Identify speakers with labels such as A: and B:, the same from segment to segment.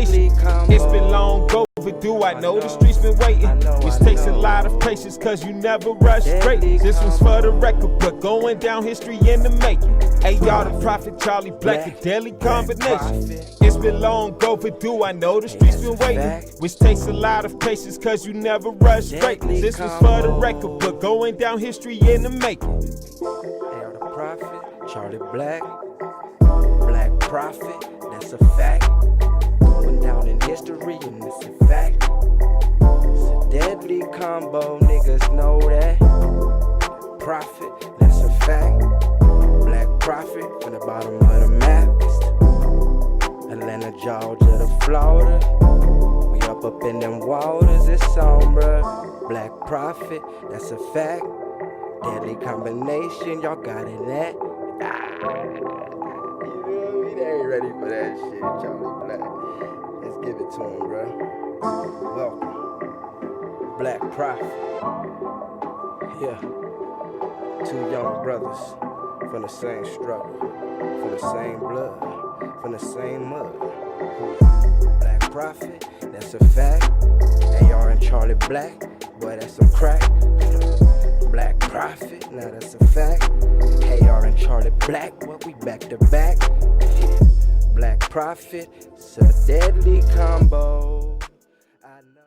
A: combination. It's been long overdue, I know the streets been waiting, which takes a lot of patience, cause you never rush great. This one's for the record, but going down history in the making. Hey, y'all, the Prophet Charlie Black, a deadly combination. It's been long overdue, I know the streets been waiting, which takes a lot of patience, cause you never rush great. This one's for the record, but going down history in the making.
B: Hey, the Prophet Charlie Black, Black Prophet, that's a fact. Going down in history, and it's a fact. It's a deadly combo, niggas know that. Prophet, that's a fact. Black Prophet, from the bottom of the map. Atlanta, Georgia to Florida. We up in them waters, it's on, bruh. Black Prophet, that's a fact. Deadly combination, y'all got it at. They ain't ready for that shit, Charlie Black. Let's give it to him, bro. Welcome. Black Prophet. Yeah. Two young brothers from the same struggle, from the same blood, from the same mud. Black Prophet, that's a fact. AR and Charlie Black, boy, that's some crack. Black Prophet, now that's a fact. AR and Charlie Black, what we back to back. Black Prophet, it's a deadly combo. I know.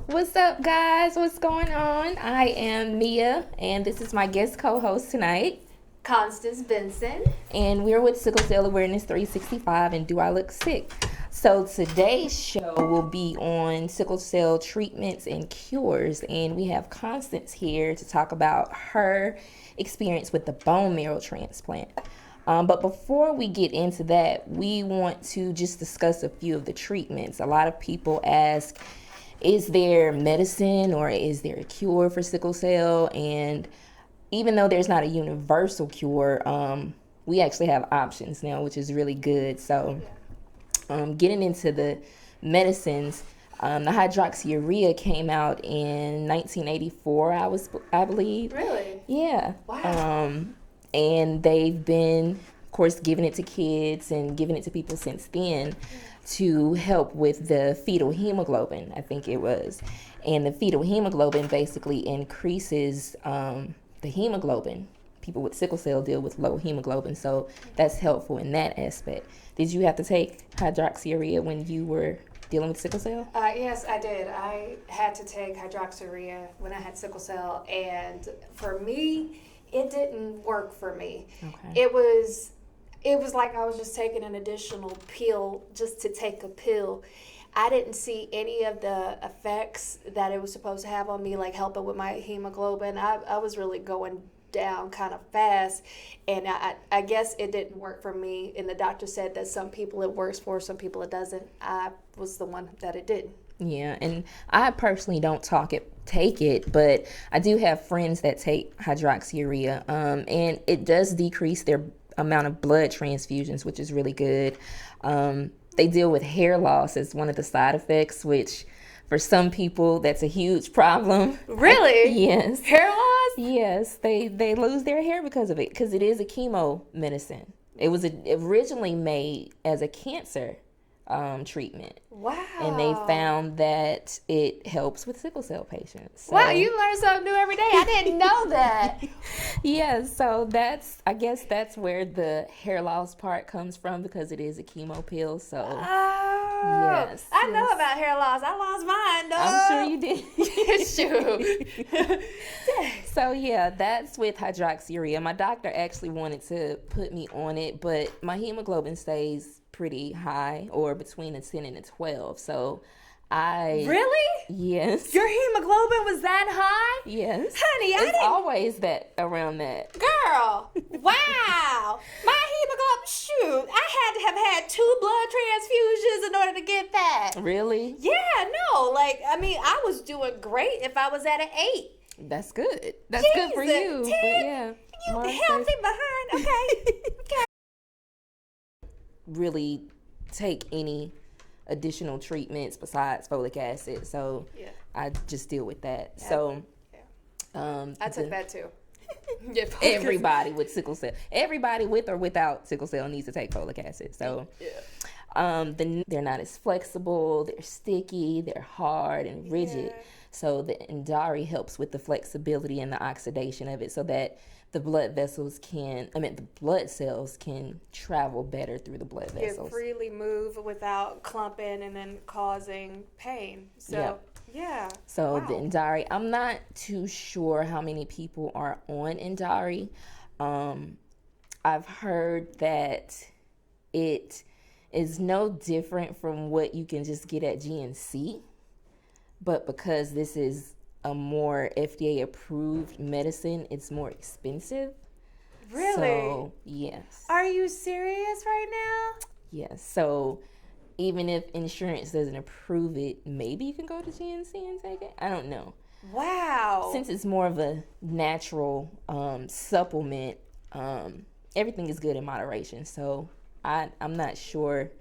C: What's up, guys? What's going on? I am Mia, and this is my guest co-host tonight,
D: Constance Benson.
C: And we're with Sickle Cell Awareness 365 and Do I Look Sick? So today's show will be on sickle cell treatments and cures, and we have Constance here to talk about her experience with the bone marrow transplant. But before we get into that, we want to just discuss a few of the treatments. A lot of people ask, is there medicine or is there a cure for sickle cell? And even though there's not a universal cure, we actually have options now, which is really good. So getting into the medicines, The hydroxyurea came out in 1984, I believe.
D: Really?
C: Yeah.
D: Wow.
C: And they've been, of course, giving it to kids and giving it to people since then to help with the fetal hemoglobin, I think it was. And the fetal hemoglobin basically increases the hemoglobin. People with sickle cell deal with low hemoglobin, so that's helpful in that aspect. Did you have to take hydroxyurea when you were dealing with sickle cell?
D: Yes, I did. I had to take hydroxyurea when I had sickle cell, and for me, it didn't work for me.
C: Okay.
D: It was like I was just taking an additional pill just to take a pill. I didn't see any of the effects that it was supposed to have on me, like helping with my hemoglobin. I was really going down kind of fast, and I guess it didn't work for me, and the doctor said that some people it works for, some people it doesn't. I was the one that it didn't.
C: Yeah, and I personally don't take it, but I do have friends that take hydroxyurea, and it does decrease their amount of blood transfusions, which is really good. They deal with hair loss as one of the side effects, which for some people that's a huge problem.
D: Really?
C: Yes.
D: Hair loss?
C: Yes, they lose their hair because of it, because it is a chemo medicine. It was originally made as a cancer treatment.
D: Wow.
C: And they found that it helps with sickle cell patients. So,
D: Wow, you learn something new every day. I didn't know that.
C: yeah, so I guess that's where the hair loss part comes from, because it is a chemo pill. So yes,
D: I know about hair loss. I lost mine, though.
C: I'm sure you did.
D: Shoot.
C: So yeah, that's with hydroxyurea. My doctor actually wanted to put me on it, but my hemoglobin stays pretty high, or between a 10 and a 12. So
D: Really?
C: Yes.
D: Your hemoglobin was that high?
C: Yes.
D: Honey,
C: It's always that around that.
D: Girl, wow. My hemoglobin, shoot. I had to have had 2 blood transfusions in order to get that.
C: Really?
D: Yeah, no. I was doing great if I was at an 8.
C: That's good. That's good for
D: Jesus,
C: you.
D: Tim,
C: But yeah.
D: You
C: mine
D: held
C: stays-
D: me behind. Okay.
C: really take any additional treatments besides folic acid. So
D: Yeah.
C: I just deal with that.
D: Yeah.
C: So
D: I took that too.
C: everybody with sickle cell, everybody with or without sickle cell needs to take folic acid. So they're not as flexible, they're sticky, they're hard and rigid.
D: Yeah.
C: So the Indari helps with the flexibility and the oxidation of it, so that the blood cells can travel better through the blood vessels.
D: freely move without clumping and then causing pain. So, yeah.
C: So
D: wow.
C: the Indari, I'm not too sure how many people are on Indari. I've heard that it is no different from what you can just get at GNC, but because this is a more FDA approved medicine, it's more expensive.
D: Really?
C: So, yes.
D: Are you serious right now?
C: Yes. So even if insurance doesn't approve it, maybe you can go to GNC and take it. I don't know.
D: Wow.
C: Since it's more of a natural supplement, everything is good in moderation. So I'm not sure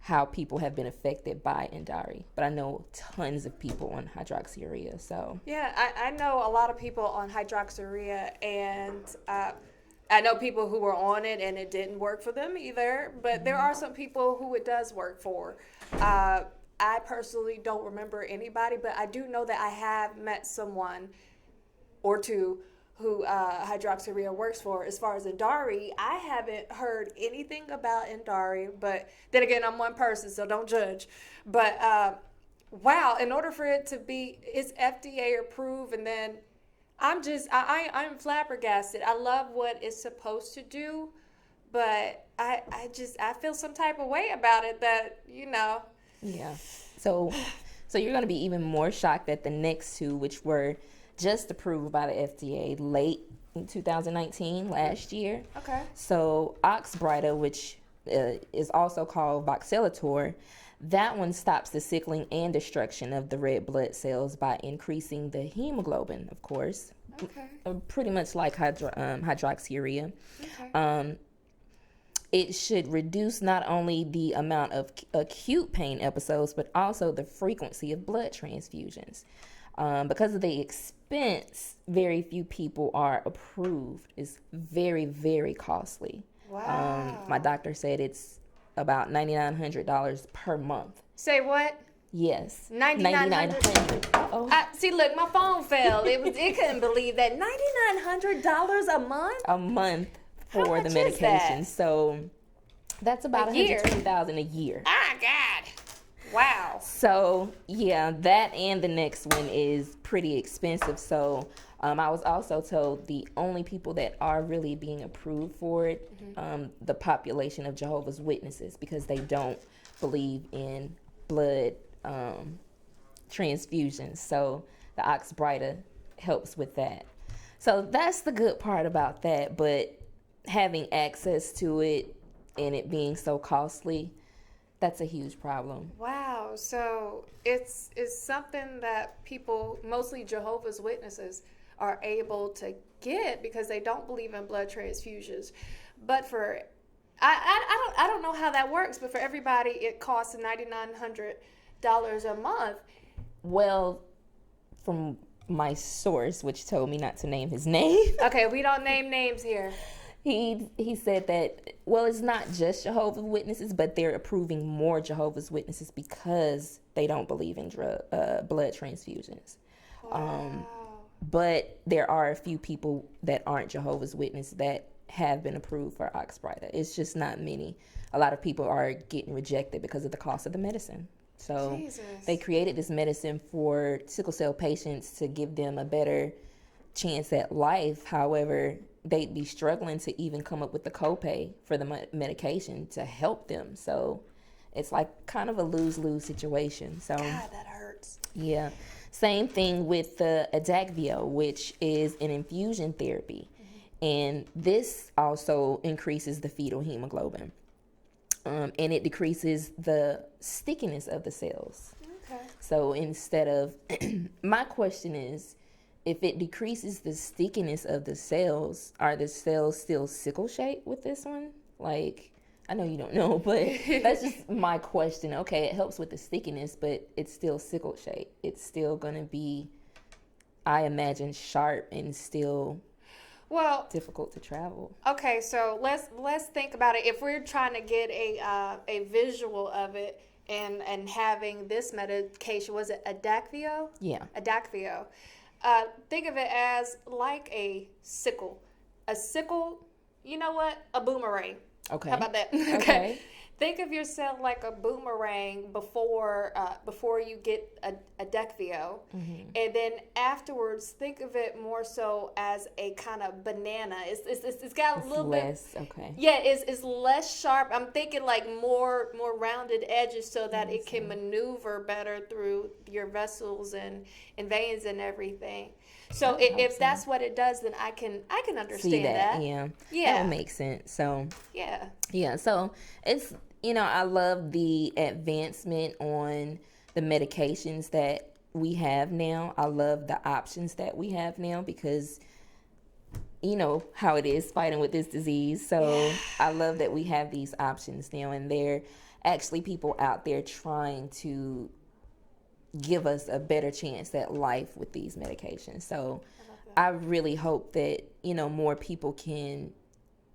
C: how people have been affected by Indari, but I know tons of people on hydroxyurea. So
D: Yeah, I know a lot of people on hydroxyurea, and I know people who were on it and it didn't work for them either, but there are some people who it does work for. I personally don't remember anybody, but I do know that I have met someone or two who hydroxyurea works for. As far as Indari, I haven't heard anything about Indari, but then again, I'm one person, so don't judge. But wow, in order for it to be, it's FDA approved, and then I'm I'm flabbergasted. I love what it's supposed to do, but I feel some type of way about it that,
C: yeah. So you're going to be even more shocked at the next two, which were just approved by the FDA late in 2019, last year.
D: Okay.
C: So Oxbrita, which is also called Voxelotor, that one stops the sickling and destruction of the red blood cells by increasing the hemoglobin, of course.
D: Okay.
C: Pretty much like hydroxyurea.
D: Okay.
C: it should reduce not only the amount of acute pain episodes, but also the frequency of blood transfusions. Because of the expense, very few people are approved. It's very, very costly.
D: Wow.
C: My doctor said it's about $9,900 per month.
D: Say what?
C: Yes.
D: $9,900.
C: Uh-oh.
D: See, look, my phone fell. It couldn't believe that. $9,900 a month?
C: A month
D: How
C: for
D: much
C: the
D: is
C: medication.
D: that?
C: So that's about
D: A year?
C: $120,000 a year.
D: Ah, God. Wow.
C: So yeah, that and the next one is pretty expensive. So I was also told the only people that are really being approved for it, the population of Jehovah's Witnesses, because they don't believe in blood transfusions. So the Oxbryta helps with that. So that's the good part about that. But having access to it and it being so costly, that's a huge problem.
D: Wow. So it's something that people, mostly Jehovah's Witnesses, are able to get because they don't believe in blood transfusions. But for I don't know how that works, but for everybody it costs $9,900 a month.
C: Well, from my source, which told me not to name his name,
D: Okay, we don't name names here.
C: he said that, well, it's not just Jehovah's Witnesses, but they're approving more Jehovah's Witnesses because they don't believe in blood transfusions.
D: Wow.
C: But there are a few people that aren't Jehovah's Witnesses that have been approved for Oxbryta. It's just not many. A lot of people are getting rejected because of the cost of the medicine. So
D: Jesus.
C: they created this medicine for sickle cell patients to give them a better chance at life. However, they'd be struggling to even come up with the copay for the medication to help them. So it's like kind of a lose-lose situation. So
D: God, that hurts.
C: yeah. Same thing with the Adakveo, which is an infusion therapy. And this also increases the fetal hemoglobin. And it decreases the stickiness of the cells.
D: Okay.
C: So instead of, my question is, if it decreases the stickiness of the cells, are the cells still sickle shaped with this one? Like, I know you don't know, but that's just my question. Okay, it helps with the stickiness, but it's still sickle shaped. It's still going to be, I imagine, sharp and still difficult to travel.
D: Okay, so let's think about it. If we're trying to get a visual of it and having this medication, was it Adakveo?
C: Yeah.
D: Adakveo. Think of it as like a sickle. A sickle, you know what? A boomerang.
C: Okay.
D: How about that?
C: Okay.
D: Think of yourself like a boomerang before you get a Adakveo, and then afterwards think of it more so as a kind of banana. It's got a little
C: less,
D: bit.
C: okay.
D: Yeah, it's less sharp. I'm thinking like more rounded edges so that it can maneuver better through your vessels and veins and everything. So if that's what it does, then I can understand
C: See that.
D: Yeah.
C: That would make sense. So
D: Yeah.
C: so it's, I love the advancement on the medications that we have now. I love the options that we have now because you know how it is fighting with this disease. So I love that we have these options now, and there are actually people out there trying to give us a better chance at life with these medications. So I really hope that, more people can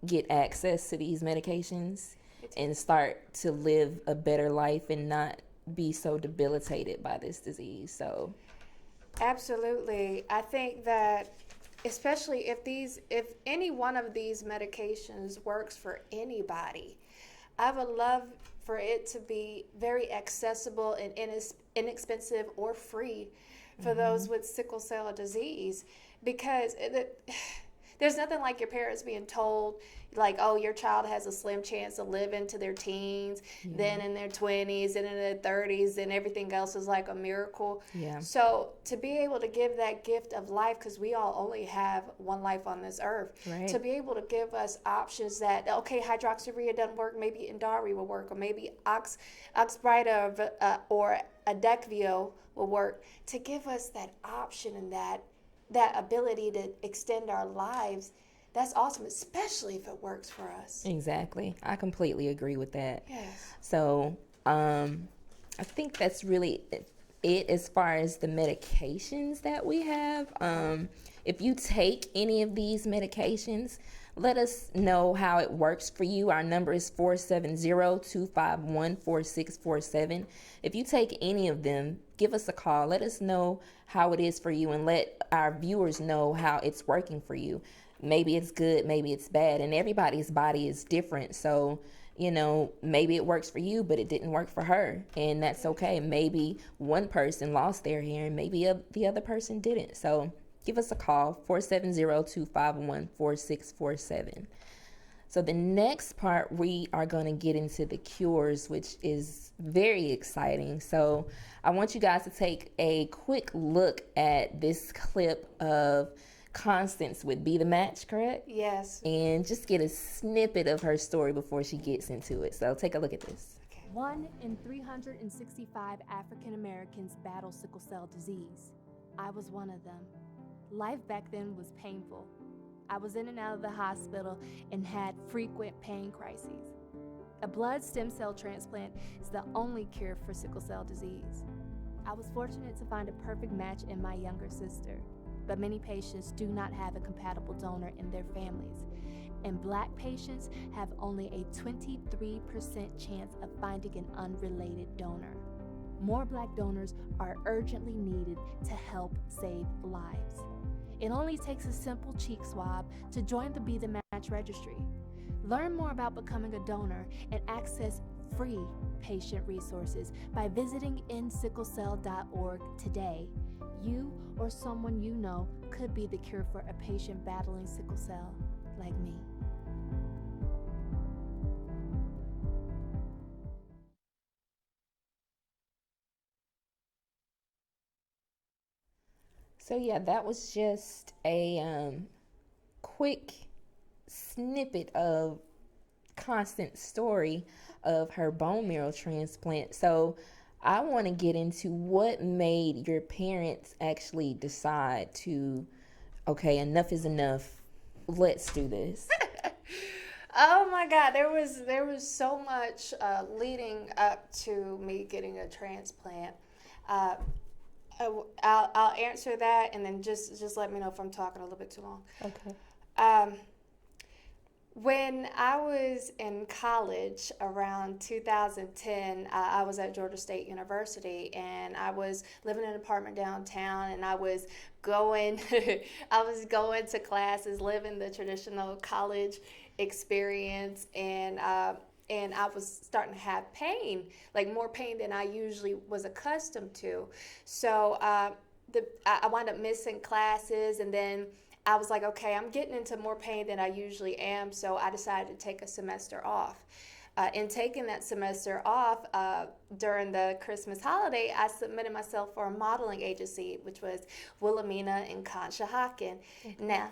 C: get access to these medications and start to live a better life and not be so debilitated by this disease. So
D: absolutely. I think that especially if any one of these medications works for anybody, I would love for it to be very accessible and inexpensive or free for those with sickle cell disease, because there's nothing like your parents being told, like, oh, your child has a slim chance to live into their teens, then in their 20s, and in their 30s, and everything else is like a miracle.
C: Yeah.
D: So to be able to give that gift of life, because we all only have one life on this earth,
C: Right.
D: to be able to give us options that, okay, hydroxyurea doesn't work, maybe Indari will work, or maybe Oxbryta or Adakveo will work, to give us that option and that ability to extend our lives. that's awesome, especially if it works for us.
C: Exactly. I completely agree with that.
D: Yes.
C: So, I think that's really it as far as the medications that we have. If you take any of these medications, let us know how it works for you. Our number is 470-251-4647. If you take any of them, give us a call. Let us know how it is for you and let our viewers know how it's working for you. Maybe it's good, maybe it's bad, and everybody's body is different. So, maybe it works for you, but it didn't work for her, and that's okay. Maybe one person lost their hearing, maybe the other person didn't. So give us a call, 470-251-4647. So the next part, we are going to get into the cures, which is very exciting. So I want you guys to take a quick look at this clip of Constance with Be the Match, correct?
D: Yes.
C: And just get a snippet of her story before she gets into it. So take a look at this.
E: 1 in 365 African Americans battle sickle cell disease. I was one of them. Life back then was painful. I was in and out of the hospital and had frequent pain crises. A blood stem cell transplant is the only cure for sickle cell disease. I was fortunate to find a perfect match in my younger sister, but many patients do not have a compatible donor in their families, and Black patients have only a 23% chance of finding an unrelated donor. More Black donors are urgently needed to help save lives. It only takes a simple cheek swab to join the Be the Match registry. Learn more about becoming a donor and access free patient resources by visiting endsicklecell.org today. You or someone you know could be the cure for a patient battling sickle cell, like me.
C: So yeah, that was just a quick snippet of Constance's story of her bone marrow transplant. So I want to get into what made your parents actually decide to, okay, enough is enough. Let's do this.
D: Oh my God, there was so much leading up to me getting a transplant. I'll answer that, and then just let me know if I'm talking a little bit too long.
C: Okay.
D: When I was in college around 2010, I was at Georgia State University, and I was living in an apartment downtown, and I was going to classes, living the traditional college experience, and I was starting to have pain, like more pain than I usually was accustomed to. So I wound up missing classes, and then I was like, okay, I'm getting into more pain than I usually am, so I decided to take a semester off. In taking that semester off during the Christmas holiday, I submitted myself for a modeling agency, which was Wilhelmina and Conshohocken. Mm-hmm. Now,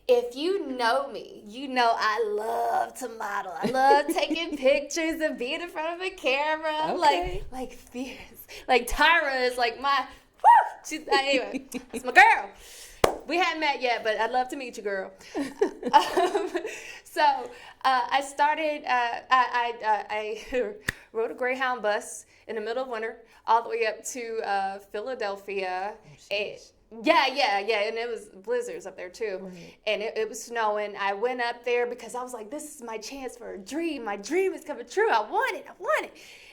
D: if you know me, you know I love to model. I love taking pictures and being in front of a camera,
C: Okay.
D: like fierce. Like Tyra is like my, woo! Anyway, it's my girl. We hadn't met yet, but I'd love to meet you, girl. So I started, I rode a Greyhound bus in the middle of winter all the way up to Philadelphia. Yeah, and it was blizzards up there too. Right. And it was snowing. I went up there because I was like, this is my chance for a dream. My dream is coming true. I want it.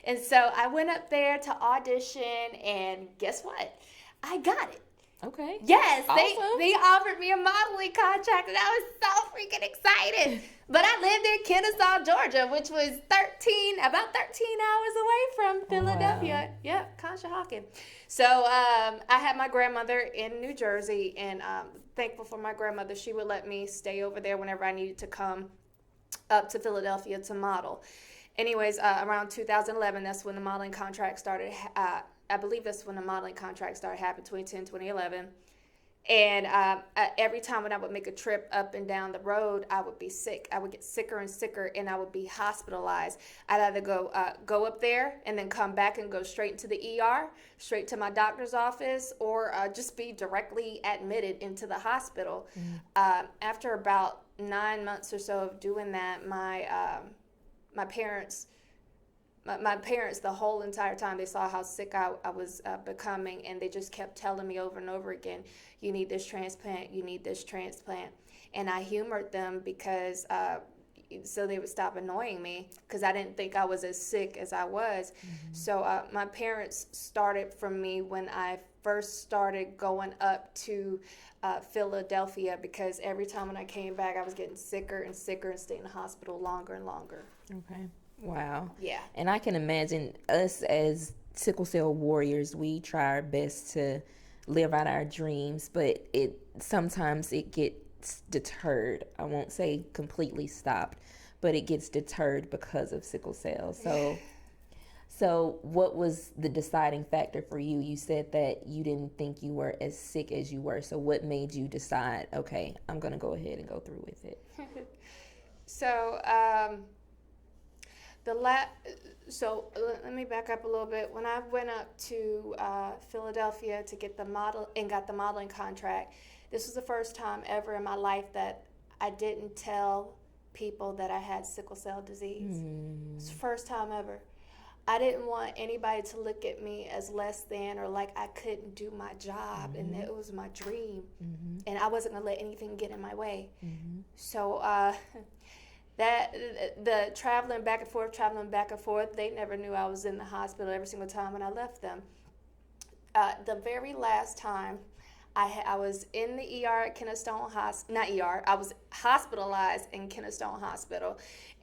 D: And so I went up there to audition, and guess what? I got it.
C: Okay.
D: Yes,
C: awesome.
D: They offered me a modeling contract, and I was so freaking excited. But I lived in Kennesaw, Georgia, which was about 13 hours away from Philadelphia. Wow. Yep, Conshohocken. So I had my grandmother in New Jersey, and thankful for my grandmother. She would let me stay over there whenever I needed to come up to Philadelphia to model. Anyways, around 2011, that's when the modeling contract started. I believe that's when the modeling contract started happening, between 2010 and 2011. And every time when I would make a trip up and down the road, I would be sick. I would get sicker and sicker, and I would be hospitalized. I'd either go up there and then come back and go straight into the ER, straight to my doctor's office, or just be directly admitted into the hospital. After about 9 months or so of doing that, my parents, the whole entire time, they saw how sick I was becoming, and they just kept telling me over and over again, you need this transplant, you need this transplant. And I humored them because so they would stop annoying me, because I didn't think I was as sick as I was. So my parents started from me when I first started going up to Philadelphia, because every time when I came back, I was getting sicker and sicker and staying in the hospital longer and longer.
C: Okay. Wow.
D: Yeah.
C: And I can imagine us as sickle cell warriors, we try our best to live out our dreams, but sometimes it gets deterred. I won't say completely stopped, but it gets deterred because of sickle cell. So what was the deciding factor for you? You said that you didn't think you were as sick as you were. So what made you decide, okay, I'm going to go ahead and go through with it?
D: So let me back up a little bit. When I went up to Philadelphia to get the modeling contract, this was the first time ever in my life that I didn't tell people that I had sickle cell disease. It's the first time ever. I didn't want anybody to look at me as less than, or like I couldn't do my job, and it was my dream, and I wasn't gonna let anything get in my way. So that the traveling back and forth, they never knew I was in the hospital every single time when I left them. The very last time I was in the ER at Kennestone Hospital, I was hospitalized in Kennestone Hospital,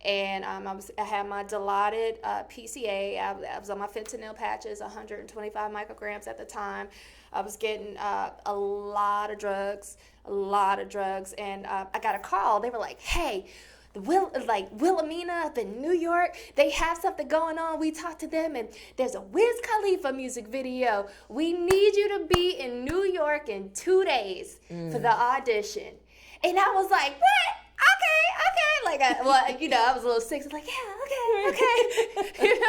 D: and I had my Dilaudid PCA. I was on my fentanyl patches, 125 micrograms at the time. I was getting a lot of drugs, and I got a call. They were like, hey, Wilhelmina up in New York, they have something going on. We talked to them, and there's a Wiz Khalifa music video. We need you to be in New York in 2 days for the audition. And I was like, what? Okay. I was a little sick. So I was like, yeah, okay.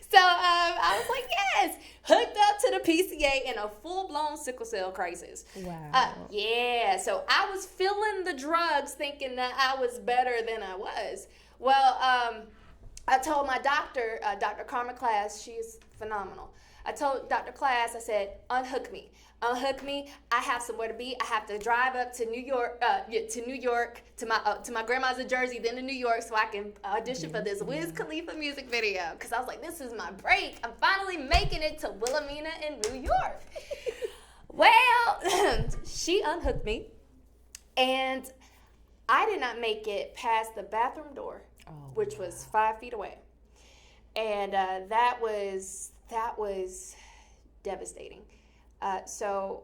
D: So I was like, yes. Hooked up to the PCA in a full-blown sickle cell crisis.
C: Wow.
D: Yeah, so I was feeling the drugs thinking that I was better than I was. Well, I told my doctor, Dr. Karma Class, she's phenomenal. I told Dr. Class, I said, unhook me. I have somewhere to be. I have to drive up to New York, to my grandma's in Jersey, then to New York, so I can audition for this Wiz Khalifa music video. Because I was like, this is my break. I'm finally making it to Wilhelmina in New York. Well, she unhooked me, and I did not make it past the bathroom door, which was 5 feet away. And that was devastating. So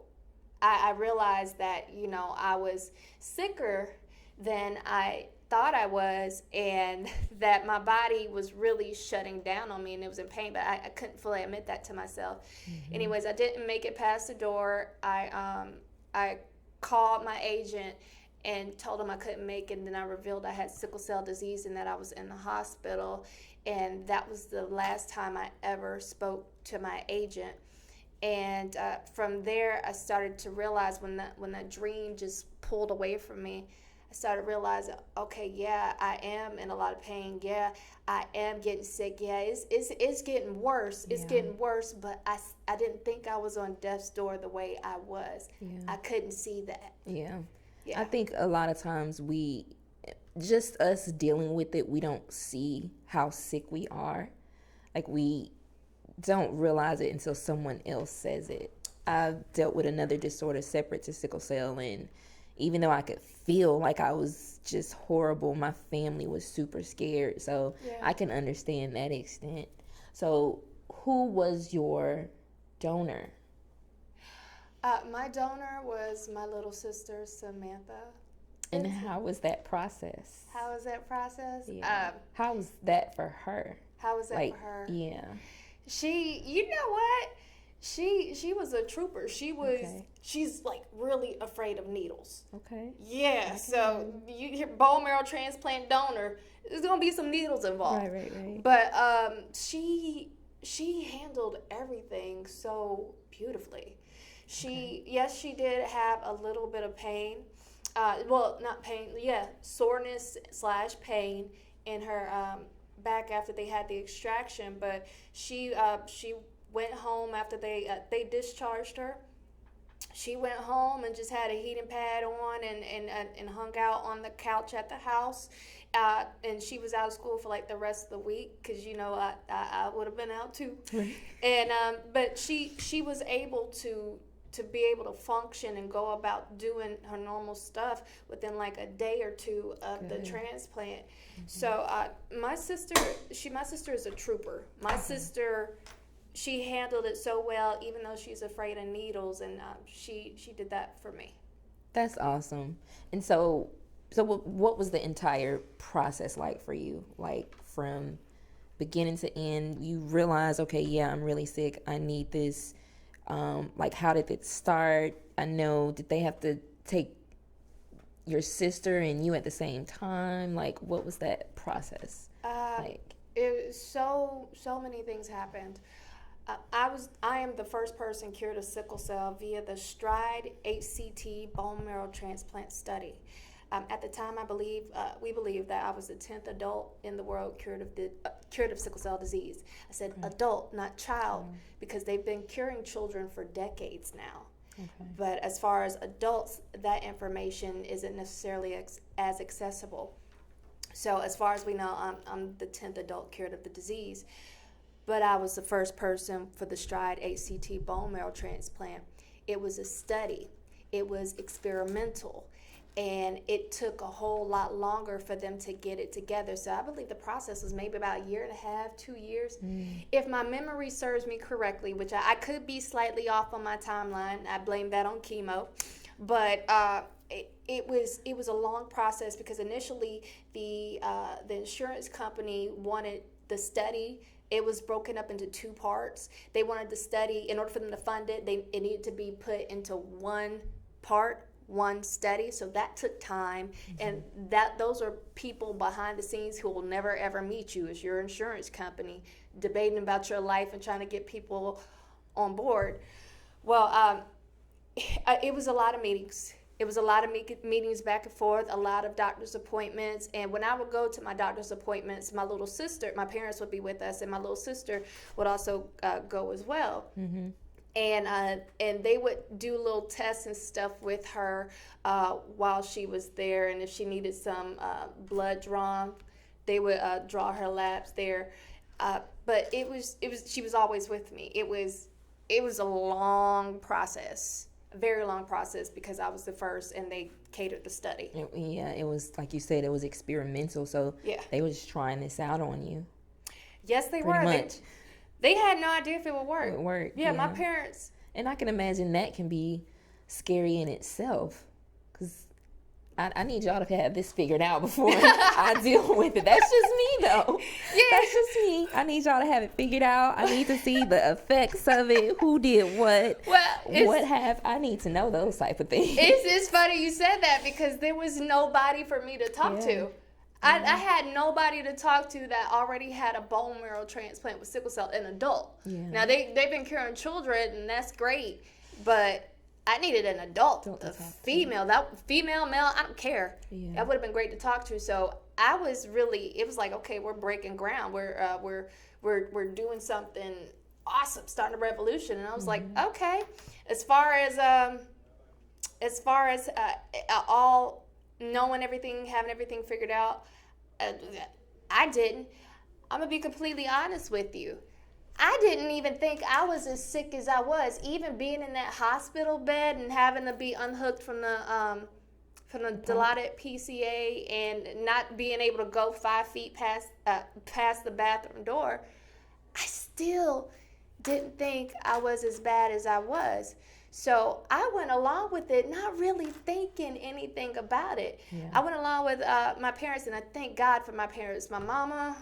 D: I realized that, I was sicker than I thought I was, and that my body was really shutting down on me, and it was in pain, but I couldn't fully admit that to myself. Anyways, I didn't make it past the door. I called my agent and told him I couldn't make it, and then I revealed I had sickle cell disease and that I was in the hospital, and that was the last time I ever spoke to my agent. And from there, I started to realize when that dream just pulled away from me, I started realizing, okay, yeah, I am in a lot of pain. Yeah, I am getting sick. Yeah, it's getting worse. It's getting worse, but I didn't think I was on death's door the way I was. Yeah. I couldn't see that.
C: Yeah. I think a lot of times just us dealing with it, we don't see how sick we are. Like, we don't realize it until someone else says it. I've dealt with another disorder separate to sickle cell, and even though I could feel like I was just horrible, my family was super scared. So I can understand that extent. So who was your donor?
D: My donor was my little sister, Samantha.
C: And how was that process?
D: How was that process?
C: Yeah. How was that for her?
D: How was that for her?
C: Yeah.
D: You know what? She was a trooper. She's like really afraid of needles.
C: Okay.
D: Yeah, so you hear bone marrow transplant donor, there's gonna be some needles involved.
C: Right.
D: But she handled everything so beautifully. Yes, she did have a little bit of pain. Well, not pain. Yeah, soreness / pain in her back after they had the extraction. But she went home after they discharged her. She went home and just had a heating pad on and hung out on the couch at the house. And she was out of school for like the rest of the week because, you know, I would have been out too. And but she was able to be able to function and go about doing her normal stuff within like a day or two of the transplant. So my sister is a trooper. My sister, she handled it so well, even though she's afraid of needles, and she did that for me.
C: That's awesome. And so what was the entire process like for you? Like from beginning to end, you realize, okay, yeah, I'm really sick. I need this. Like, how did it start? I know, did they have to take your sister and you at the same time? Like, what was that process like?
D: It was so many things happened. I am the first person cured of sickle cell via the STRIDE HCT bone marrow transplant study. At the time, we believe that I was the 10th adult in the world cured of sickle cell disease. I said adult, not child, because they've been curing children for decades now. Okay. But as far as adults, that information isn't necessarily as accessible. So as far as we know, I'm the 10th adult cured of the disease. But I was the first person for the STRIDE HCT bone marrow transplant. It was a study. It was experimental. And it took a whole lot longer for them to get it together. So I believe the process was maybe about a year and a half, 2 years. If my memory serves me correctly, which I could be slightly off on my timeline. I blame that on chemo. But it was a long process because initially the insurance company wanted the study. It was broken up into 2 parts. They wanted the study, in order for them to fund it, it needed to be put into one part, one study. So that took time. And those are people behind the scenes who will never ever meet you. It's your insurance company debating about your life and trying to get people on board. Well, it was a lot of meetings. It was a lot of meetings back and forth, a lot of doctor's appointments. And when I would go to my doctor's appointments, my little sister, my parents would be with us, and my little sister would also go as well. And they would do little tests and stuff with her while she was there. And if she needed some blood drawn, they would draw her labs there. But she was always with me. It was a long process. Very long process because I was the first and they catered the study.
C: Yeah, it was, like you said, it was experimental. So they were just trying this out on you.
D: Yes, they
C: Pretty
D: were.
C: much.
D: They had no idea if it would work.
C: It would work.
D: Yeah, my parents.
C: And I can imagine that can be scary in itself. Because I need y'all to have this figured out before I deal with it. That's just me, though. Yeah. That's just me. I need y'all to have it figured out. I need to see the effects of it. Who did what? I need to know those type of things.
D: It's funny you said that because there was nobody for me to talk to. I had nobody to talk to that already had a bone marrow transplant with sickle cell, an adult. Yeah. Now, they've been curing children, and that's great, but I needed an adult, a female. Female, male, I don't care. Yeah. That would have been great to talk to. So I was really, it was like, okay, we're breaking ground. We're doing something awesome, starting a revolution. And I was like, okay. As far as all knowing everything, having everything figured out, I didn't. I'm gonna be completely honest with you. I didn't even think I was as sick as I was. Even being in that hospital bed and having to be unhooked from the dilated PCA and not being able to go 5 feet past the bathroom door, I still didn't think I was as bad as I was. So I went along with it, not really thinking anything about it. Yeah. I went along with my parents, and I thank God for my parents. My mama,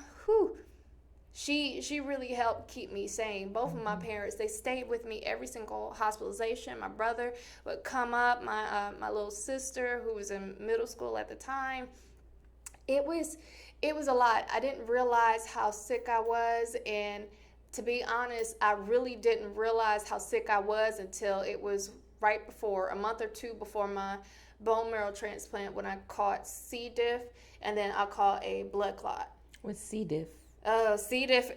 D: she really helped keep me sane. Both of my parents, they stayed with me every single hospitalization. My brother would come up, my little sister who was in middle school at the time. It was a lot. I didn't realize how sick I was, and to be honest, I really didn't realize how sick I was until it was right before, a month or two before my bone marrow transplant, when I caught C. diff, and then I caught a blood clot.
C: What's C. diff?
D: C. diff,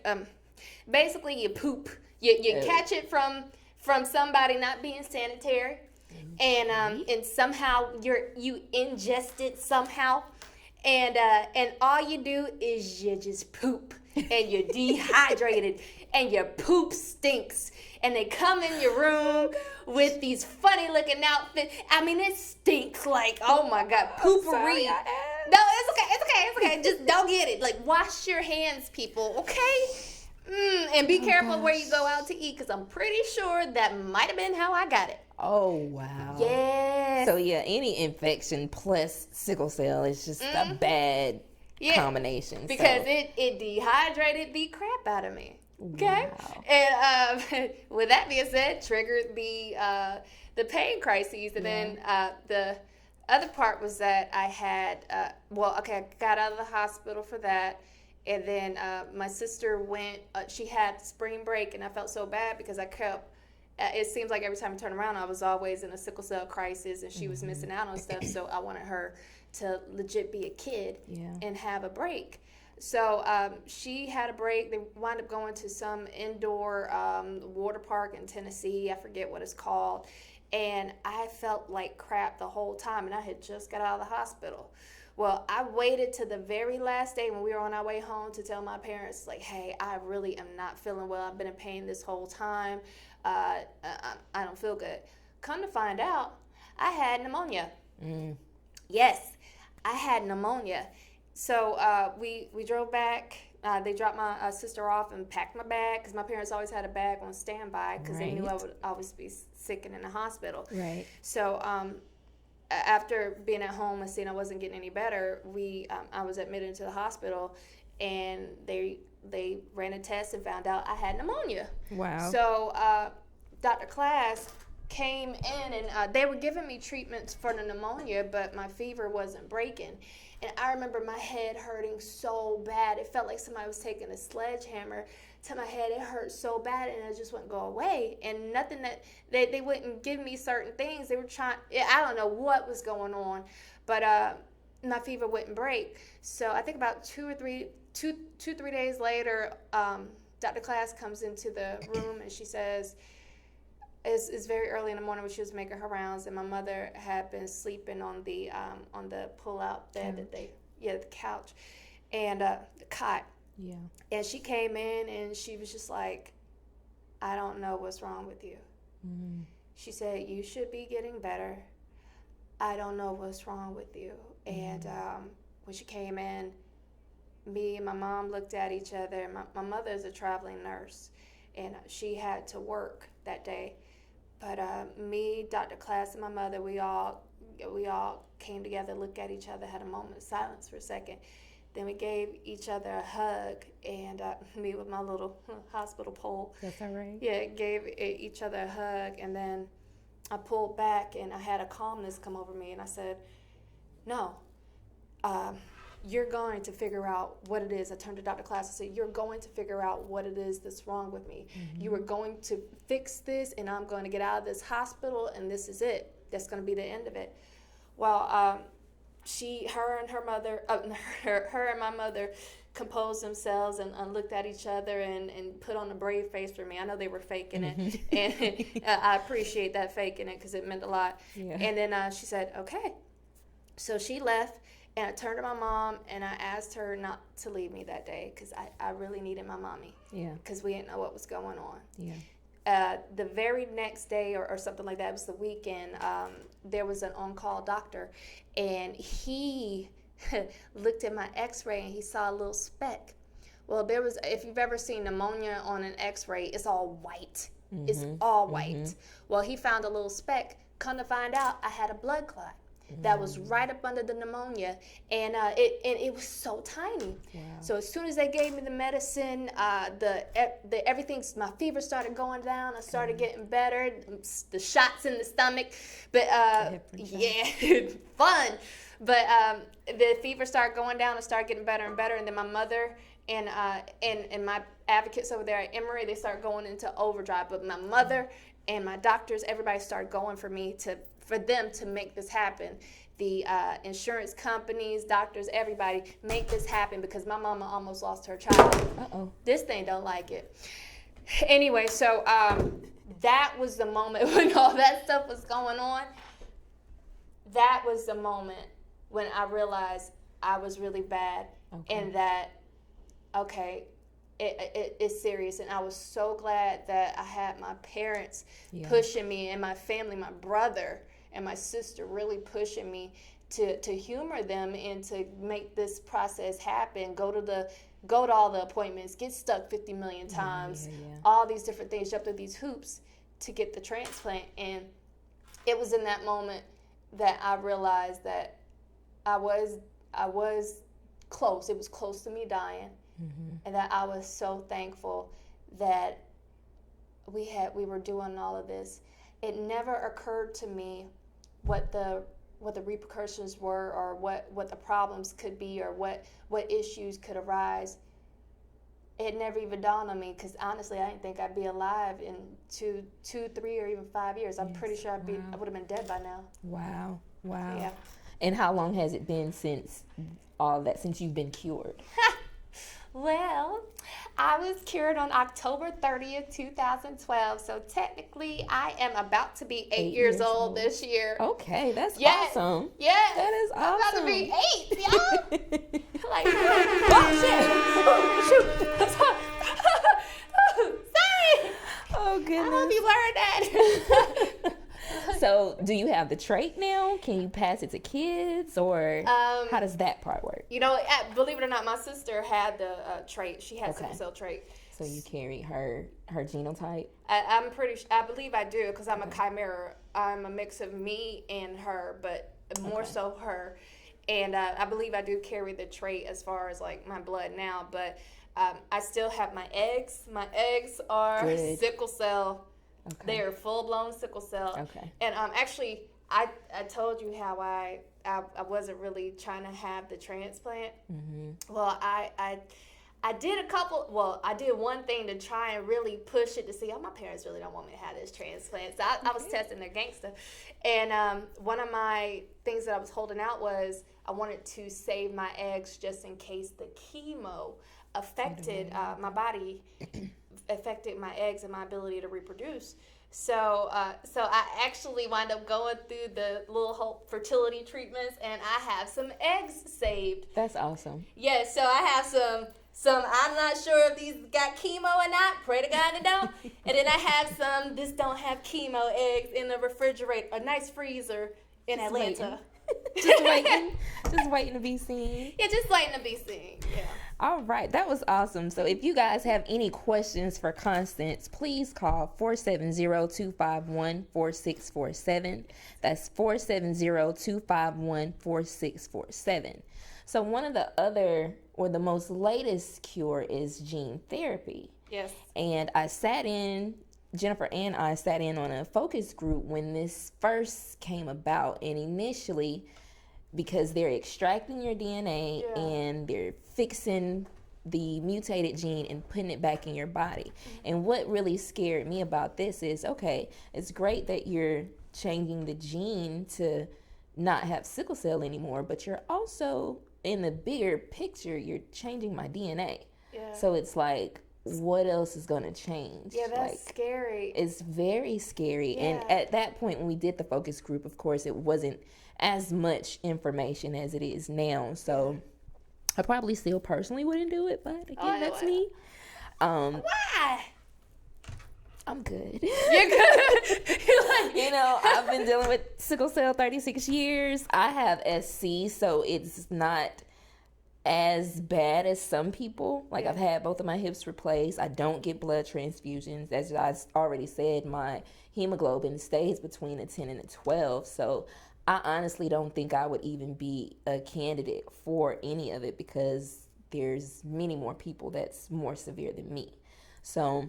D: basically you poop. You catch it from somebody not being sanitary, and somehow you ingest it somehow, and all you do is you just poop, and you're dehydrated, and your poop stinks, and they come in your room with these funny looking outfits. I mean, it stinks like, oh my God, poopery. No, it's okay. Just don't get it. Like, wash your hands, people, okay? And be careful where you go out to eat, because I'm pretty sure that might have been how I got it.
C: Oh, wow.
D: Yes.
C: So, yeah, any infection plus sickle cell is just a bad combination.
D: Because it dehydrated the crap out of me. Okay?
C: Wow.
D: And with that being said, triggered the pain crises. And then the other part was that I had, I got out of the hospital for that. And then my sister went, she had spring break, and I felt so bad because I kept, it seems like every time I turned around, I was always in a sickle cell crisis, and she was missing out on stuff. So I wanted her to legit be a kid and have a break. So she had a break. They wound up going to some indoor water park in Tennessee. I forget what it's called. And I felt like crap the whole time, and I had just got out of the hospital. Well, I waited to the very last day when we were on our way home to tell my parents, like, hey, I really am not feeling well. I've been in pain this whole time. I don't feel good. Come to find out, I had pneumonia. Yes, I had pneumonia. So we drove back. They dropped my sister off and packed my bag, because my parents always had a bag on standby, because they knew I would always be sick and in the hospital.
C: Right.
D: So after being at home and seeing I wasn't getting any better, I was admitted into the hospital, and they ran a test and found out I had pneumonia.
C: Wow.
D: So Dr. Class came in, and they were giving me treatments for the pneumonia, but my fever wasn't breaking. And I remember my head hurting so bad. It felt like somebody was taking a sledgehammer to my head. It hurt so bad, and it just wouldn't go away. And nothing that they wouldn't give me certain things. They were trying, I don't know what was going on, but my fever wouldn't break. So I think about 2-3 days later, Dr. Class comes into the room, and she says, it's very early in the morning when she was making her rounds, and my mother had been sleeping on the pull-out bed the couch, and the cot. Yeah. And she came in, and she was just like, I don't know what's wrong with you. Mm-hmm. She said, you should be getting better. I don't know what's wrong with you. Mm-hmm. And when she came in, me and my mom looked at each other. My mother is a traveling nurse, and she had to work that day. But me, Dr. Class, and my mother, we all came together, looked at each other, had a moment of silence for a second. Then we gave each other a hug, and me with my little hospital pole. That's all right. Yeah, gave each other a hug, and then I pulled back, and I had a calmness come over me, and I said, no, you're going to figure out what it is. I turned to Dr. Class and said, you're going to figure out what it is that's wrong with me. Mm-hmm. You are going to fix this, and I'm going to get out of this hospital, and this is it. That's going to be the end of it. Well, her and my mother composed themselves and looked at each other and put on a brave face for me. I know they were faking it, and I appreciate that faking it, because it meant a lot. Yeah. And then she said, okay. So she left. And I turned to my mom, and I asked her not to leave me that day, because I really needed my mommy. Yeah. Because we didn't know what was going on. Yeah. The very next day or something like that, it was the weekend, there was an on-call doctor, and he looked at my x-ray, and he saw a little speck. Well, if you've ever seen pneumonia on an x-ray, it's all white. Mm-hmm. It's all white. Mm-hmm. Well, he found a little speck. Come to find out, I had a blood clot. that was right up under the pneumonia, and it was so tiny.
C: Wow.
D: So as soon as they gave me the medicine, my fever started going down. I started getting better. The shots in the stomach, but yeah, fun. But the fever started going down and started getting better and better. And then my mother and my advocates over there at Emory, they started going into overdrive. But my mother and my doctors, everybody started going for them to make this happen. The insurance companies, doctors, everybody, make this happen because my mama almost lost her child.
C: Uh-oh.
D: This thing don't like it. Anyway, so that was the moment when all that stuff was going on. That was the moment when I realized I was really bad, and that, it's serious. And I was so glad that I had my parents pushing me, and my family, my brother and my sister really pushing me to humor them and to make this process happen. Go to all the appointments, get stuck 50 million times, all these different things, jump through these hoops to get the transplant. And it was in that moment that I realized that I was close. It was close to me dying. And that I was so thankful that we were doing all of this. It never occurred to me what the repercussions were, or what the problems could be, or what issues could arise. It never even dawned on me, because honestly, I didn't think I'd be alive in 2, 3, or even 5 years. I'm pretty sure I would have been dead by now.
C: Wow.
D: Yeah.
C: And how long has it been since all that, since you've been cured?
D: Well, I was cured on October 30th, 2012. So technically, I am about to be 8 years old this year.
C: Okay, that's awesome.
D: Yeah,
C: that is awesome.
D: I'm about to be 8, y'all. Like, sorry.
C: Oh goodness.
D: I hope you learned that.
C: So, do you have the trait now? Can you pass it to kids, or how does that part work?
D: Believe it or not, my sister had the trait. She had sickle cell trait.
C: So you carry her genotype?
D: I believe I do, because I'm a chimera. I'm a mix of me and her, but more so her. And I believe I do carry the trait as far as like my blood now. But I still have my eggs. My eggs are sickle cell. Okay. They are full-blown sickle cell. Okay. And actually, I told you how I wasn't really trying to have the transplant. Mm-hmm. Well, I did one thing to try and really push it to see, my parents really don't want me to have this transplant. So I was testing their gangster. And one of my things that I was holding out was I wanted to save my eggs just in case the chemo affected my body, affected my eggs and my ability to reproduce. So I actually wind up going through the little Hope fertility treatments, and I have some eggs saved.
C: That's awesome.
D: Yeah, so I have some I'm not sure if these got chemo or not. Pray to God they don't. And then I have some this don't have chemo eggs in the refrigerator, a nice freezer in Atlanta.
C: Just waiting to be seen.
D: Yeah, just waiting to be seen. Yeah.
C: All right, that was awesome. So if you guys have any questions for Constance, please call 470-251-4647. That's 470-251-4647. So one of the the most latest cure is gene therapy.
D: Yes.
C: And Jennifer and I sat in on a focus group when this first came about, and initially, because they're extracting your DNA and they're fixing the mutated gene and putting it back in your body. Mm-hmm. And what really scared me about this is, okay, it's great that you're changing the gene to not have sickle cell anymore, but you're also, in the bigger picture, you're changing my DNA. Yeah. So it's like, what else is going to change?
D: Yeah, that's scary.
C: It's very scary. Yeah. And at that point, when we did the focus group, of course, it wasn't as much information as it is now. So I probably still personally wouldn't do it, but again, that's me.
D: Why?
C: I'm good.
D: You're good.
C: I've been dealing with sickle cell 36 years. I have SC, so it's not as bad as some people. Like, I've had both of my hips replaced. I don't get blood transfusions. As I already said, my hemoglobin stays between a 10 and a 12. So I honestly don't think I would even be a candidate for any of it because there's many more people that's more severe than me. So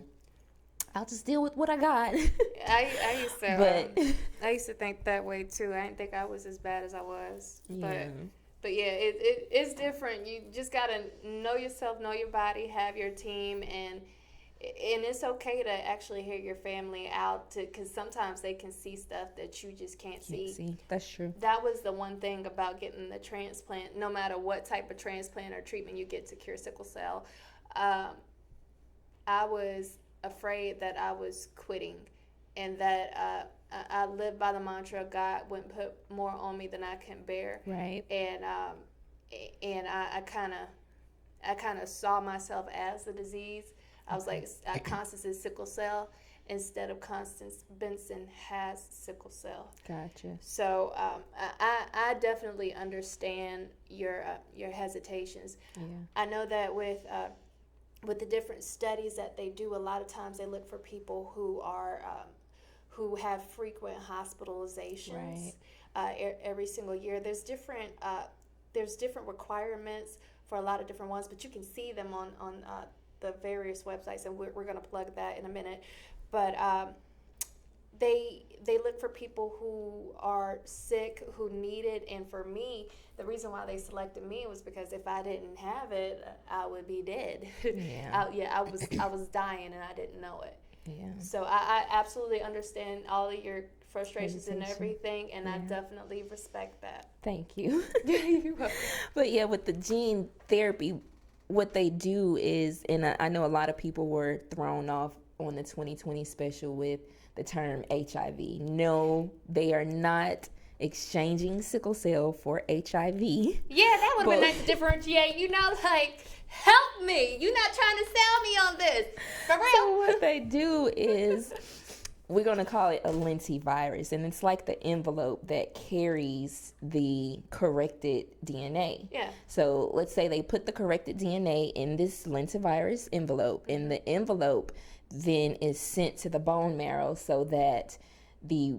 C: I'll just deal with what I got.
D: I used to,
C: But
D: I used to think that way too. I didn't think I was as bad as I was.
C: yeah.
D: But yeah, it's different. You just gotta know yourself, know your body, have your team, and it's okay to actually hear your family out, because sometimes they can see stuff that you just can't see.
C: That's true.
D: That was the one thing about getting the transplant. No matter what type of transplant or treatment you get to cure sickle cell, I was afraid that I was quitting, and that I lived by the mantra, God wouldn't put more on me than I can bear.
C: Right.
D: And I kind of saw myself as the disease. I was like, Constance is sickle cell instead of Constance Benson has sickle cell.
C: Gotcha.
D: So I definitely understand your hesitations.
C: Yeah.
D: I know that with the different studies that they do, a lot of times they look for people who are who have frequent hospitalizations every single year. There's different requirements for a lot of different ones, but you can see them on the various websites, and we're going to plug that in a minute. But they look for people who are sick, who need it, and for me, the reason why they selected me was because if I didn't have it, I would be dead.
C: Yeah.
D: I was dying and I didn't know it.
C: Yeah.
D: So I absolutely understand all of your frustrations and
C: Hesitation.
D: everything, and I definitely respect that.
C: Thank you.
D: You're welcome.
C: But yeah, with the gene therapy, what they do is, and I know a lot of people were thrown off on the 2020 special with the term HIV. No, they are not exchanging sickle cell for HIV.
D: Yeah, that would have been nice to differentiate. Like, help me. You're not trying to sell me on this. For real.
C: So what they do is, we're going to call it a lentivirus, and it's like the envelope that carries the corrected DNA.
D: Yeah.
C: So let's say they put the corrected DNA in this lentivirus envelope, and the envelope then is sent to the bone marrow, so that the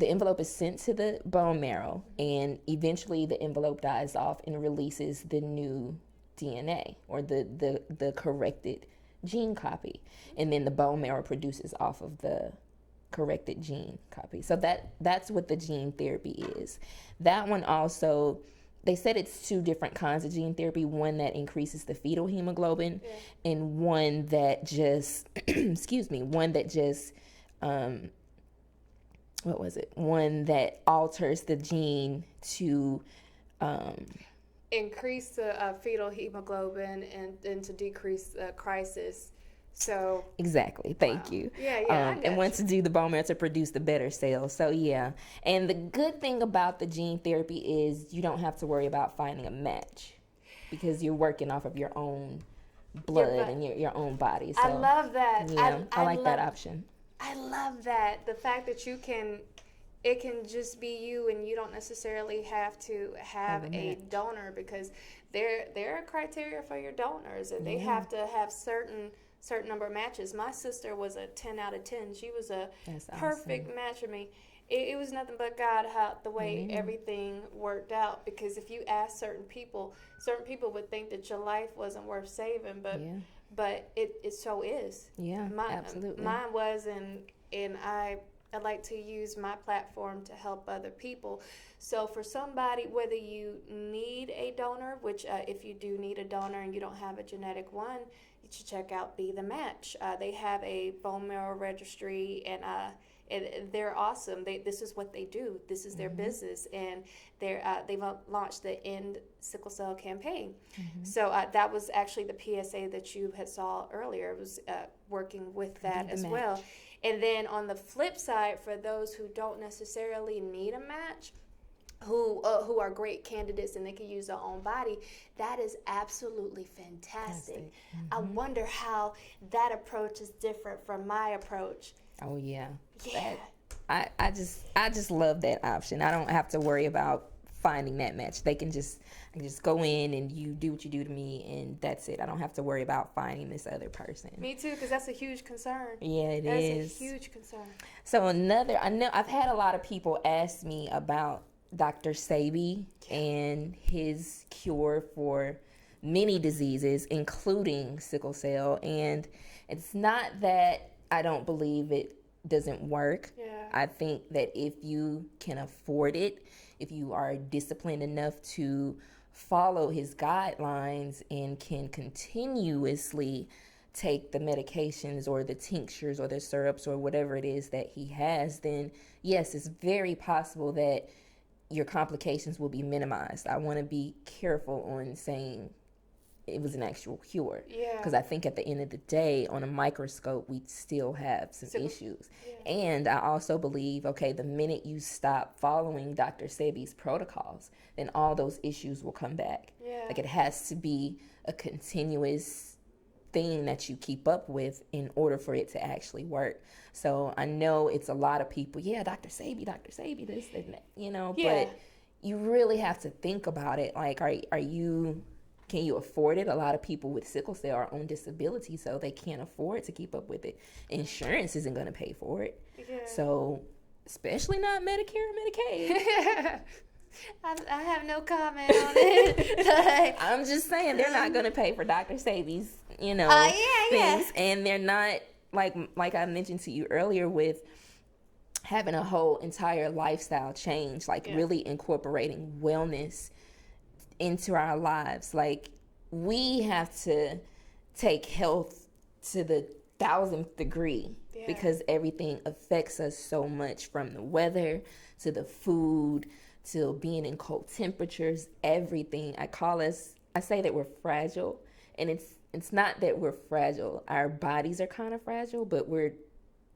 C: envelope is sent to the bone marrow, and eventually the envelope dies off and releases the new DNA, or the corrected gene copy, and then the bone marrow produces off of the corrected gene copy. So that's what the gene therapy is. That one also, they said it's two different kinds of gene therapy, one that increases the fetal hemoglobin, and one that just one that alters the gene to
D: increase the fetal hemoglobin and to decrease crisis. So
C: exactly. Thank you.
D: Yeah.
C: And once to do the bone marrow to produce the better cells. So yeah. And the good thing about the gene therapy is you don't have to worry about finding a match, because you're working off of your own blood and your own body. So
D: I love that.
C: Yeah, I like that option.
D: I love that. The fact that it can just be you, and you don't necessarily have to have a donor, because there are criteria for your donors, and they have to have certain number of matches. My sister was a 10 out of 10. She was a perfect match for me. It was nothing but God, how the way everything worked out, because if you ask certain people would think that your life wasn't worth saving, but it so is.
C: Yeah, absolutely.
D: Mine was, and I like to use my platform to help other people. So for somebody, whether you need a donor, which if you do need a donor and you don't have a genetic one, you should check out Be the Match. They have a bone marrow registry, and they're awesome. This is what they do. This is their business, and they've launched the End Sickle Cell campaign. So that was actually the PSA that you had saw earlier. It was working with that as well. And then on the flip side, for those who don't necessarily need a match, who are great candidates and they can use their own body, that is absolutely fantastic. I wonder how that approach is different from my approach.
C: Oh yeah.
D: Yeah.
C: I just love that option. I don't have to worry about finding that match. I can just go in and you do what you do to me, and that's it. I don't have to worry about finding this other person.
D: Me too, because that's a huge concern.
C: Yeah, it is.
D: That's a huge concern.
C: So I know I've had a lot of people ask me about Dr. Sebi and his cure for many diseases, including sickle cell. And it's not that I don't believe it doesn't work.
D: Yeah.
C: I think that if you can afford it, if you are disciplined enough to follow his guidelines and can continuously take the medications or the tinctures or the syrups or whatever it is that he has, then yes, it's very possible that your complications will be minimized. I want to be careful on saying it was an actual cure.
D: Yeah.
C: Because I think at the end of the day, on a microscope, we still have some issues. Yeah. And I also believe, okay, the minute you stop following Dr. Sebi's protocols, then all those issues will come back.
D: Yeah.
C: Like it has to be a continuous thing that you keep up with in order for it to actually work. So I know it's a lot of people, Dr. Sebi, this and that, but you really have to think about it. Like, can you afford it? A lot of people with sickle cell are on disability, so they can't afford to keep up with it. Insurance isn't going to pay for it. Yeah. So, especially not Medicare or Medicaid.
D: I have no comment on it.
C: I'm just saying they're not going to pay for Dr. Sebi's, things.
D: Yeah.
C: And they're not, like I mentioned to you earlier, with having a whole entire lifestyle change, really incorporating wellness into our lives. Like, we have to take health to the 1000th degree because everything affects us so much, from the weather to the food to being in cold temperatures. Everything. I say that we're fragile, and it's not that we're fragile. Our bodies are kind of fragile, but we're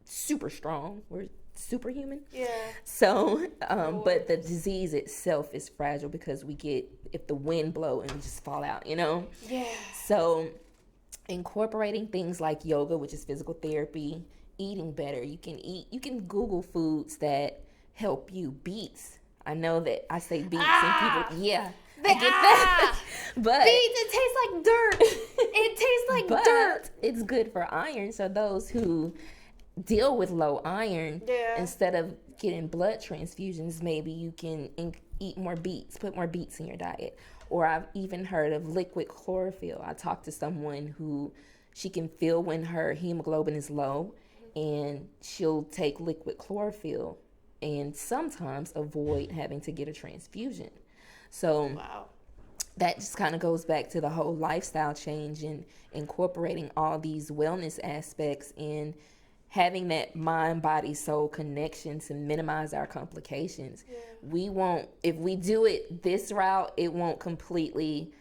C: super strong. We're superhuman.
D: Yeah.
C: So, but the disease itself is fragile because if the wind blow and we just fall out, Yeah. So, incorporating things like yoga, which is physical therapy, eating better. You can Google foods that help you. Beets. I know that I say beets and people, I get that. But
D: beets, it tastes like dirt. It tastes like dirt.
C: It's good for iron. So those who deal with low iron, instead of getting blood transfusions, maybe you can eat more beets, put more beets in your diet. Or I've even heard of liquid chlorophyll. I talked to someone who she can feel when her hemoglobin is low, and she'll take liquid chlorophyll and sometimes avoid having to get a transfusion. So that just kind of goes back to the whole lifestyle change and incorporating all these wellness aspects and having that mind, body, soul connection to minimize our complications. If we do it this route, it won't completely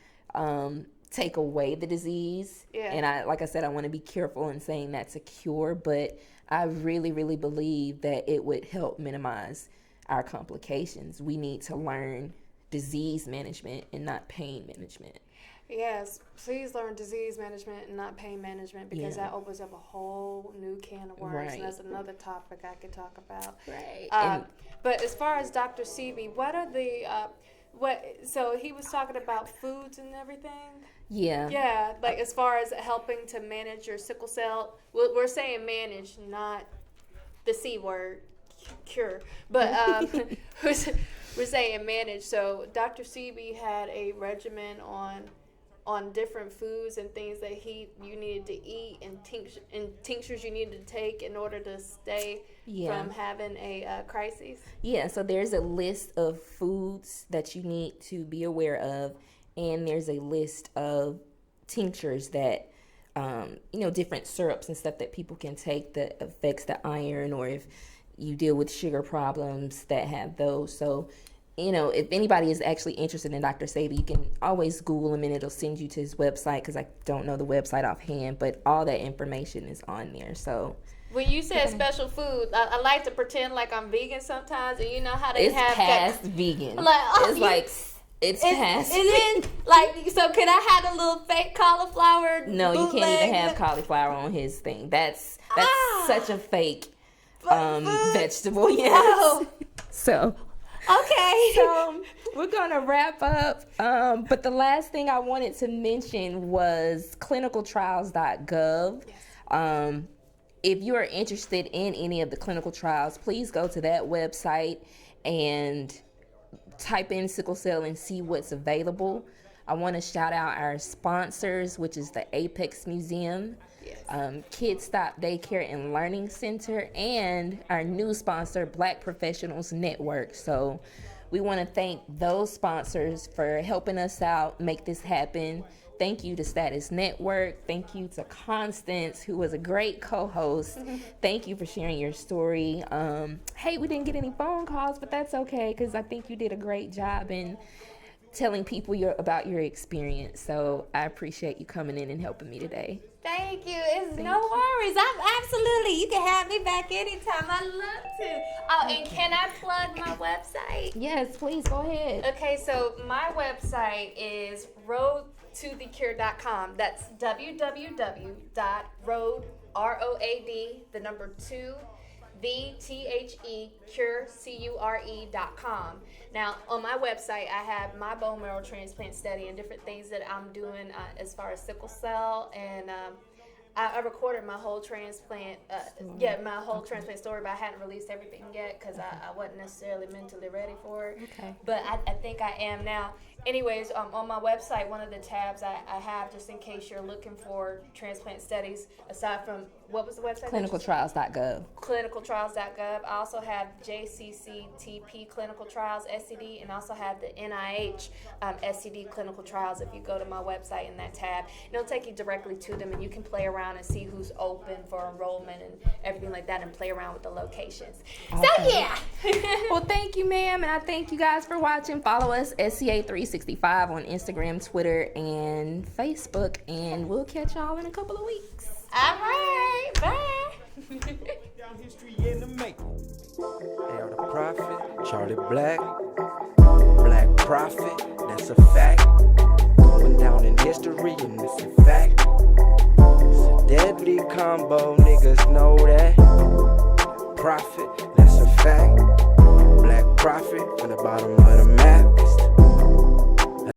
C: take away the disease. And I want to be careful in saying that's a cure, but I really, really believe that it would help minimize our complications. We need to learn disease management and not pain management.
D: Yes, please learn disease management and not pain management, because that opens up a whole new can of worms, and that's another topic I could talk about.
C: Right.
D: But as far as Dr. Sebi, what are the so he was talking about foods and everything? Yeah, like as far as helping to manage your sickle cell. We're saying manage, not the C word, cure. But we're saying manage. So Dr. Sebi had a regimen on different foods and things that you needed to eat, and tinctures you needed to take in order to stay from having a crisis. So there's a list of foods that you need to be aware of, and there's a list of tinctures that different syrups and stuff that people can take that affects the iron, or if you deal with sugar problems that have those. So if anybody is actually interested in Dr. Sebi, you can always Google him and it'll send you to his website, because I don't know the website offhand, but all that information is on there. So when you said special food, I like to pretend like I'm vegan sometimes, and you know how they have past vegan. It's past. It is like, so can I have a little fake cauliflower? No, you can't even have cauliflower on his thing. That's such a fake vegetable. Yes. Oh. So. Okay. So
C: We're gonna wrap up. But the last thing I wanted to mention was clinicaltrials.gov. If you are interested in any of the clinical trials, please go to that website and type in sickle cell and see what's available. I want to shout out our sponsors, which is the Apex Museum, Kids Stop Daycare and Learning Center, and our new sponsor, Black Professionals Network. So we want to thank those sponsors for helping us out, make this happen. Thank you to Status Network. Thank you to Constance, who was a great co-host. Thank you for sharing your story. Hey, we didn't get any phone calls, but that's okay, because I think you did a great job in telling people about your experience. So I appreciate you coming in and helping me today.
E: Thank you. It's no worries. I'm absolutely. You can have me back anytime. I love to. Oh, and can I plug my website?
C: Yes, please go ahead.
E: Okay, so my website is roadtothecure.com. That's www.road, ROAD, the number 2, cure.com. Now, on my website, I have my bone marrow transplant study and different things that I'm doing as far as sickle cell, and I recorded my whole transplant, transplant story, but I hadn't released everything yet because I wasn't necessarily mentally ready for it.
C: Okay.
E: But I think I am now. Anyways, on my website, one of the tabs I have, just in case you're looking for transplant studies, aside from, what was the website?
C: Clinicaltrials.gov.
E: Clinicaltrials.gov. I also have JCCTP Clinical Trials SCD, and also have the NIH SCD Clinical Trials. If you go to my website in that tab, it'll take you directly to them, and you can play around and see who's open for enrollment and everything like that, and play around with the locations.
C: Okay.
E: So yeah.
C: Well, thank you, ma'am, and I thank you guys for watching. Follow us, SCA365, on Instagram, Twitter, and Facebook, and we'll catch y'all in a couple of weeks.
E: All right, bye.
A: Down history in the making.
B: They are the prophet, Charlie Black. Black prophet, that's a fact. Going down in history, and it's a fact. It's a deadly combo, niggas know that. Prophet, that's a fact. Black prophet, from the bottom of the